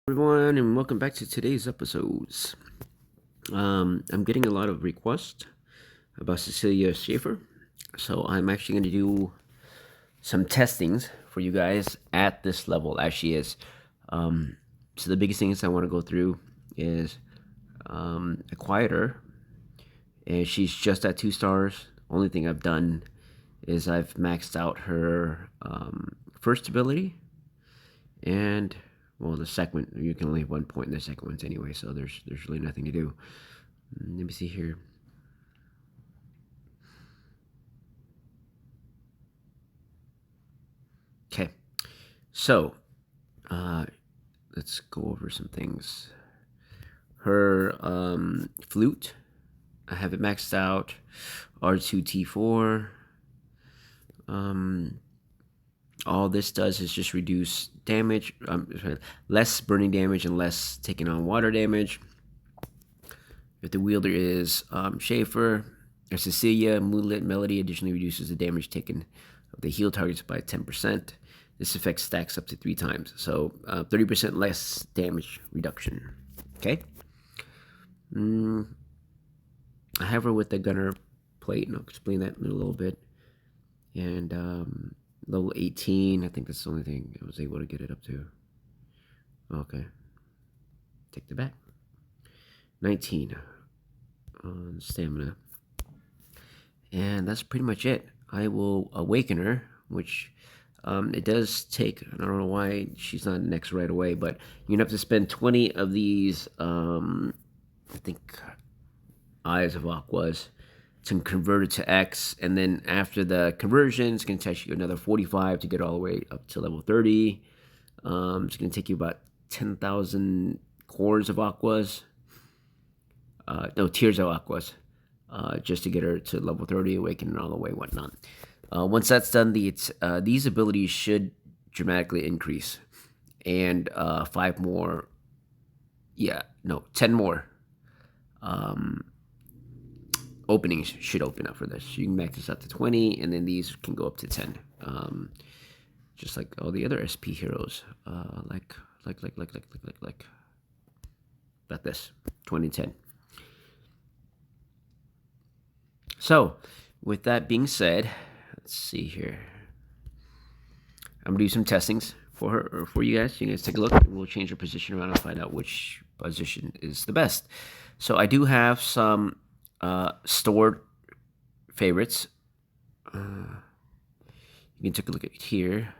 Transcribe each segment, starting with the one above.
Everyone, and welcome back to today's episodes. I'm getting a lot of requests about Cecilia Schaefer, so I'm actually going to do some testings for you guys at this level as she is. So the biggest things I want to go through is acquired her, and she's just at 2 stars. Only thing I've done is I've maxed out her first ability, and well, the second, you can only have 1 point in the second ones anyway, so there's really nothing to do. Let me see here. Okay, so let's go over some things. Her flute, I have it maxed out. R2T4. All this does is just reduce damage, less burning damage and less taking on water damage. If the wielder is Schaefer or Cecilia, Moonlit Melody additionally reduces the damage taken of the heal targets by 10%. This effect stacks up to 3 times, so 30% less damage reduction. Okay. I have her with the gunner plate, and I'll explain that in a little bit. And level 18, I think that's the only thing I was able to get it up to. Okay. Take the back. 19 on stamina. And that's pretty much it. I will awaken her, which it does take, I don't know why she's not next right away, but you're going to have to spend 20 of these, I think, Eyes of Aquas to convert it to X, and then after the conversion, it's going to take you another 45 to get all the way up to level 30. It's going to take you about 10,000 cores of Aquas. No, Tears of Aquas. Just to get her to level 30, awaken all the way, whatnot. Once that's done, these abilities should dramatically increase. And 5 more, 10 more openings should open up for this. You can max this out to 20, and then these can go up to 10. Just like all the other SP heroes. Like this. 20, 10. So, with that being said, let's see here. I'm gonna do some testings for her, or for you guys. You guys take a look. We'll change her position around and find out which position is the best. So I do have some stored favorites. You can take a look at here.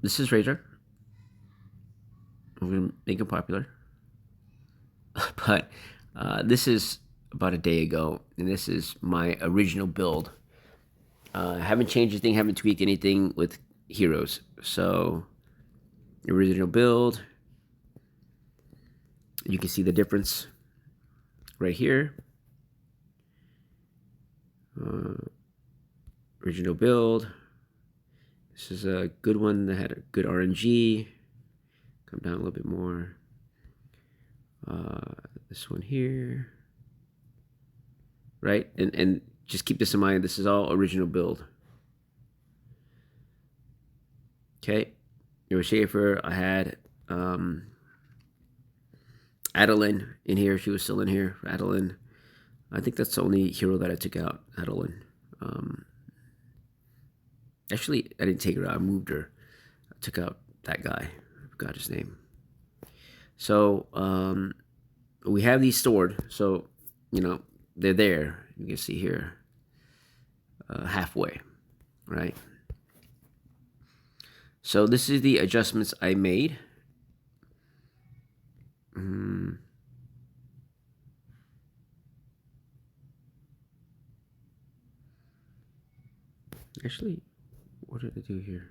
This is Razor. I'm gonna make it popular, but this is about a day ago, and this is my original build. I haven't changed anything, haven't tweaked anything with heroes. So, original build. You can see the difference right here. Original build. This is a good one that had a good RNG. Come down a little bit more. This one here. Right? And just keep this in mind. This is all original build. Okay. It was Schaefer. I had Adeline in here. She was still in here for Adeline. I think that's the only hero that I took out, Adeline. Actually, I didn't take her out. I moved her. I took out that guy. I forgot his name. So, we have these stored. So, they're there. You can see here. Halfway. Right? So, this is the adjustments I made. Actually, what did I do here?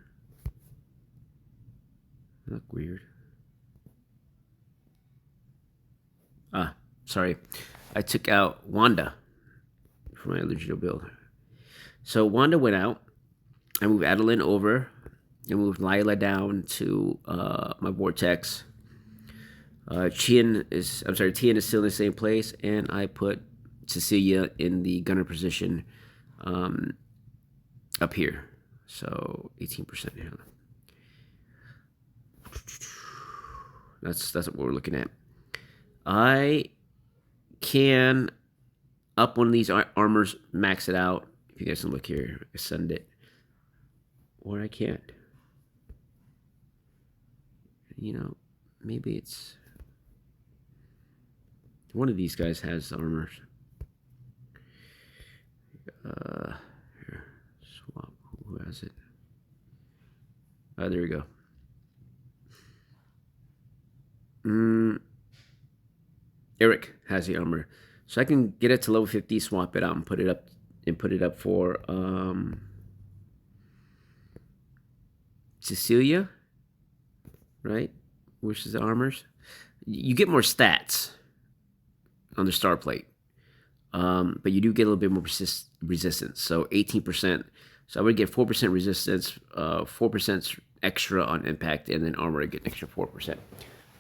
Look weird. Sorry. I took out Wanda for my original build. So Wanda went out. I moved Adeline over. I moved Lila down to my Vortex. Tien is still in the same place, and I put Cecilia in the gunner position up here. So 18%. Yeah. That's what we're looking at. I can up one of these armors, max it out. If you guys can look here, send it. Or I can't. You know, maybe it's one of these guys has armors. Here, swap. Who has it? Oh, there we go. Eric has the armor, so I can get it to level 50, swap it out, and put it up for Cecilia, right? Which is the armors. You get more stats on the star plate, but you do get a little bit more resistance. So 18%. So I would get 4% resistance, 4% extra on impact, and then armor I get an extra 4%.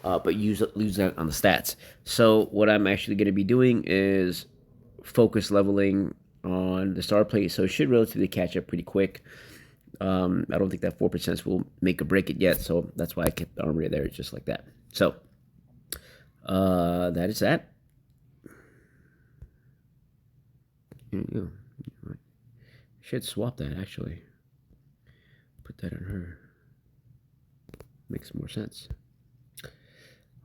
But lose that on the stats. So what I'm actually going to be doing is focus leveling on the star plate, so it should relatively catch up pretty quick. I don't think that 4% will make or break it yet, so that's why I kept the armor there just like that. So that is that. Should swap that actually. Put that on her. Makes more sense.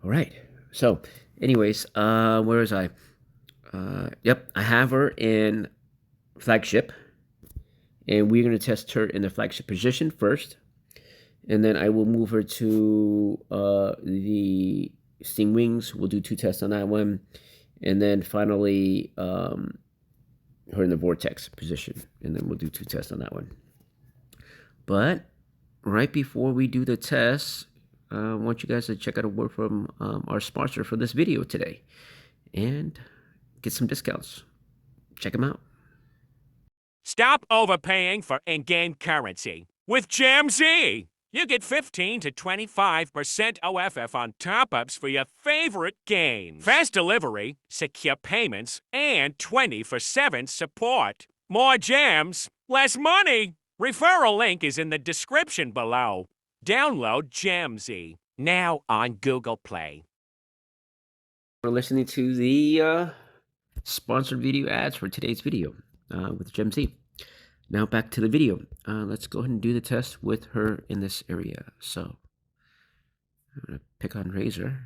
All right. So, anyways, where was I? Yep, I have her in flagship, and we're going to test her in the flagship position first, and then I will move her to the Sting Wings. We'll do 2 tests on that one, and then finally her in the Vortex position, and then we'll do 2 tests on that one. But right before we do the tests, I want you guys to check out a word from our sponsor for this video today and get some discounts. Check them out. Stop overpaying for in-game currency. With GemZ, you get 15 to 25% OFF on top-ups for your favorite games. Fast delivery, secure payments, and 24/7 support. More gems, less money. Referral link is in the description below. Download GemZ now on Google Play. We're listening to the sponsored video ads for today's video with GemZ. Now back to the video. Let's go ahead and do the test with her in this area. So I'm going to pick on Razor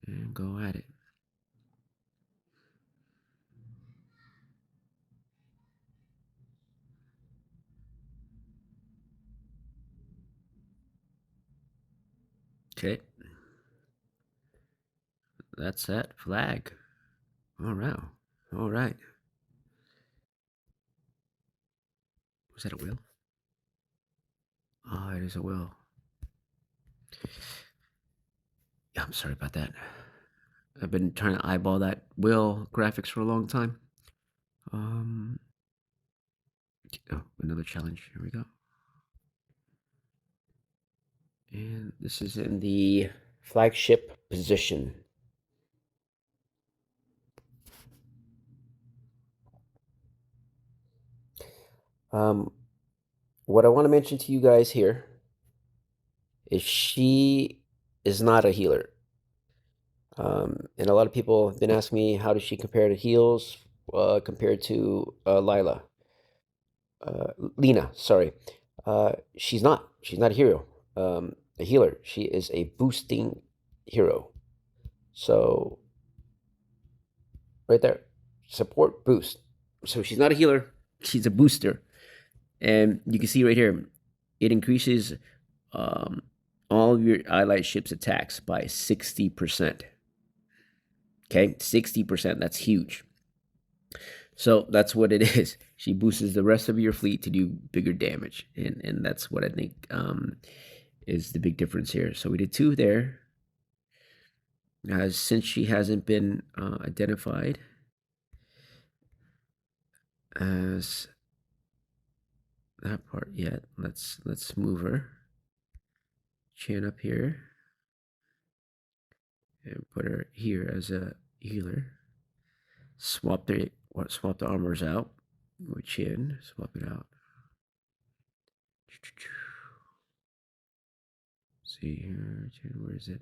and go at it. Okay. That's that. Flag. All right. All right. Was that a wheel? Oh, it is a wheel. Yeah, I'm sorry about that. I've been trying to eyeball that wheel graphics for a long time. Oh, another challenge. Here we go. And this is in the flagship position. What I want to mention to you guys here is she is not a healer. And a lot of people have been asking me, how does she compare to heals compared to Lena, sorry. She's not a hero, a healer. She is a boosting hero. So right there, support, boost. So she's not a healer, she's a booster. And you can see right here, it increases all of your allied ships' attacks by 60%. Okay, 60%, that's huge. So that's what it is. She boosts the rest of your fleet to do bigger damage. And that's what I think is the big difference here. So we did 2 there. Since she hasn't been identified as that part yet, let's move her. Chin up here. And put her here as a healer. Swap the armors out. With Chin, swap it out. See here, Chin, where is it?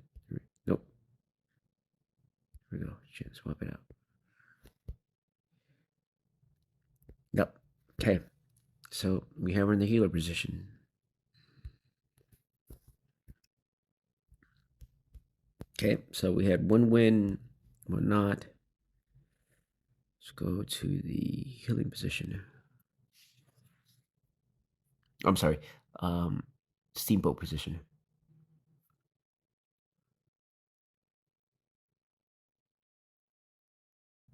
Nope. Here we go. Should swap it out. Yep. Okay. So we have her in the healer position. Okay, so we had one win, one not. Let's go to the healing position. I'm sorry, steamboat position.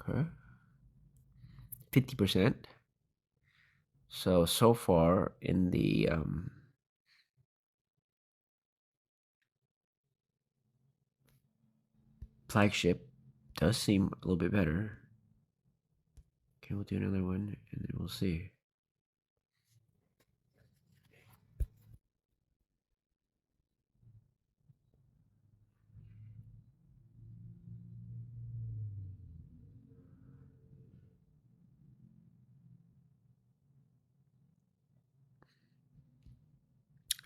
Okay, 50%. So far in the flagship does seem a little bit better. Okay, we'll do another one and then we'll see.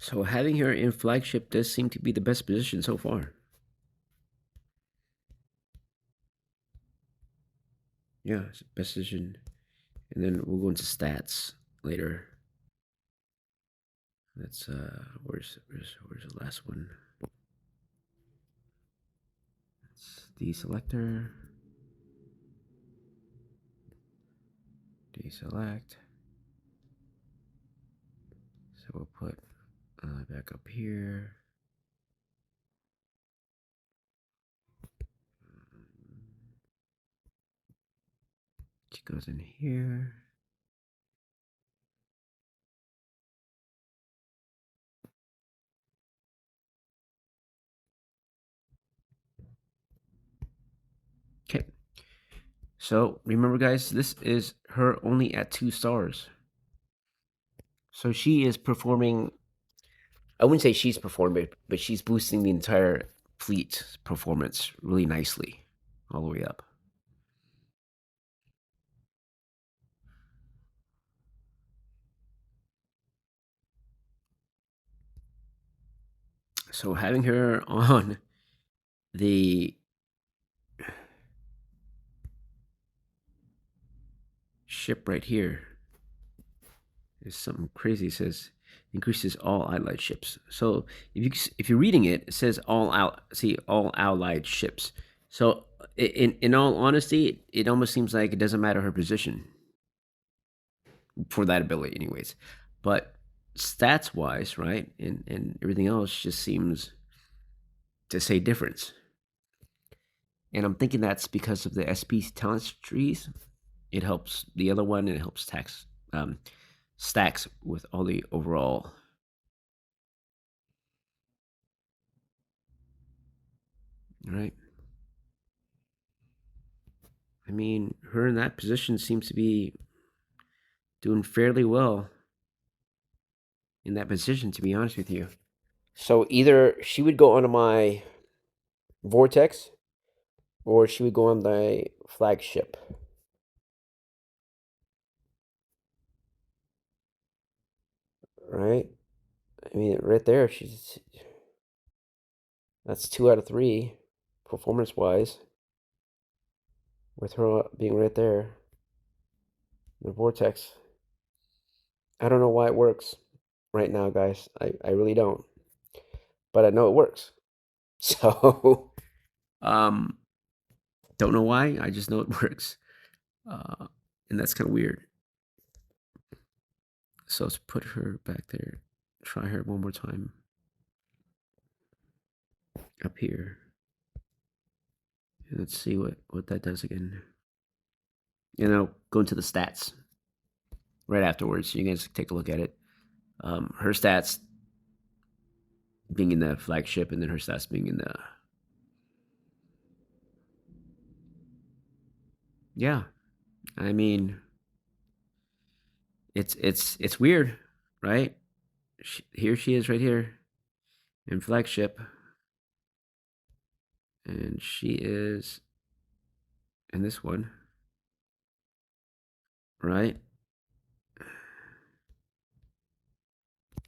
So having her in flagship does seem to be the best position so far. Yeah, it's the best position. And then we'll go into stats later. That's where's the last one? That's deselector. Deselect. So we'll put back up here. She goes in here. Okay. So remember, guys, this is her only at 2 stars. So she is performing. I wouldn't say she's performing, but she's boosting the entire fleet performance really nicely, all the way up. So having her on the ship right here is something crazy. It says increases all allied ships. So if you're reading it, it says all allied ships. So in all honesty, it almost seems like it doesn't matter her position for that ability, anyways. But stats wise, right, and everything else just seems to say difference. And I'm thinking that's because of the SP talent trees. It helps the other one, and it helps stacks with all the overall. Right. I mean, her in that position seems to be doing fairly well in that position, to be honest with you. So either she would go onto my vortex, or she would go on the flagship. Right? I mean, right there, that's 2 out of 3 performance wise, with her being right there. The vortex. I don't know why it works right now, guys. I really don't. But I know it works. So, um, don't know why. I just know it works. And that's kind of weird. So let's put her back there. Try her one more time. Up here. And let's see what that does again. And I'll go into the stats right afterwards. So you guys take a look at it. Her stats being in the flagship, and then her stats being in the. Yeah, I mean, it's weird, right? Here she is right here in flagship, and she is in this one, right?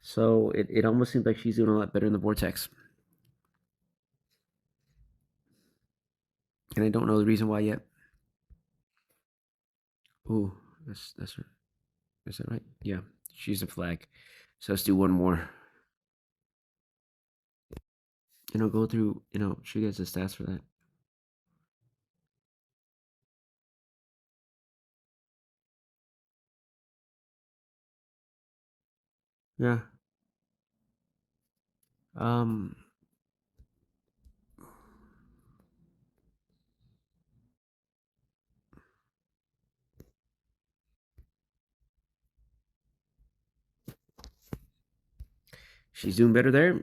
So it almost seems like she's doing a lot better in the vortex. And I don't know the reason why yet. Ooh, that's her. Is that right? Yeah, she's a flag. So let's do one more. And I'll go through, show you guys the stats for that. Yeah. Um, she's doing better there.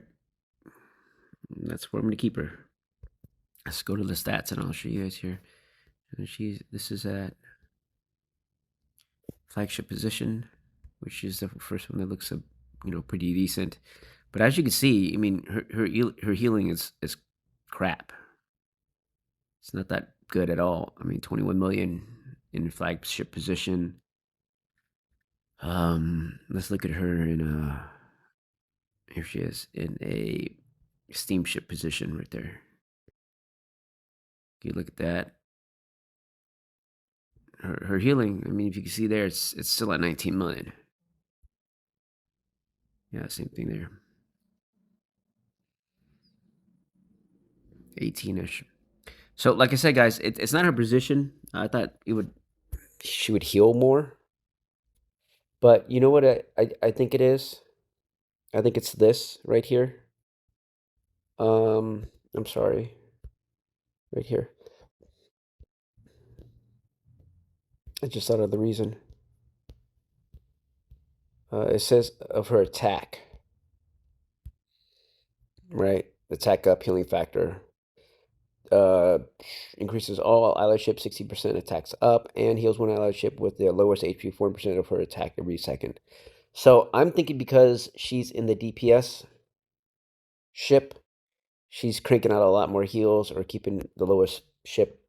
That's where I'm gonna keep her. Let's go to the stats and I'll show you guys here. And this is at flagship position, which is the first one that looks pretty decent. But as you can see, I mean, her healing is crap. It's not that good at all. I mean, 21 million in flagship position. Let's look at her in here she is in a steamship position right there. You look at that. Her healing, I mean, if you can see there, it's still at 19 million. Yeah, same thing there. 18-ish. So, like I said, guys, it's not her position. I thought she would heal more. But you know what I think it is? I think it's this right here. I'm sorry. Right here. I just thought of the reason. It says of her attack. Right? Attack up, healing factor. Increases all allyship 60%, attacks up, and heals one allyship with the lowest HP 4% of her attack every second. So I'm thinking because she's in the DPS ship, she's cranking out a lot more heals or keeping the lowest ship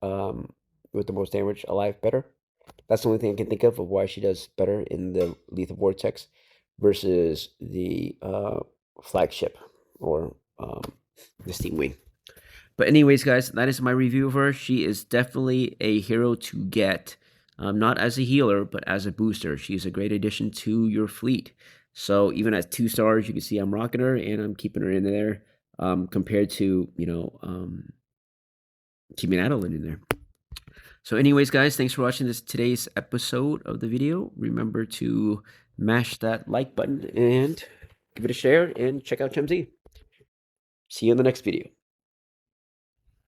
with the most damage alive better. That's the only thing I can think of why she does better in the Lethal Vortex versus the flagship or the Steam Wing. But anyways, guys, that is my review of her. She is definitely a hero to get, not as a healer, but as a booster. She's a great addition to your fleet. So even at 2 stars, you can see I'm rocking her and I'm keeping her in there compared to, keeping Adeline in there. So anyways, guys, thanks for watching today's episode of the video. Remember to mash that like button and give it a share and check out Chemz. See you in the next video.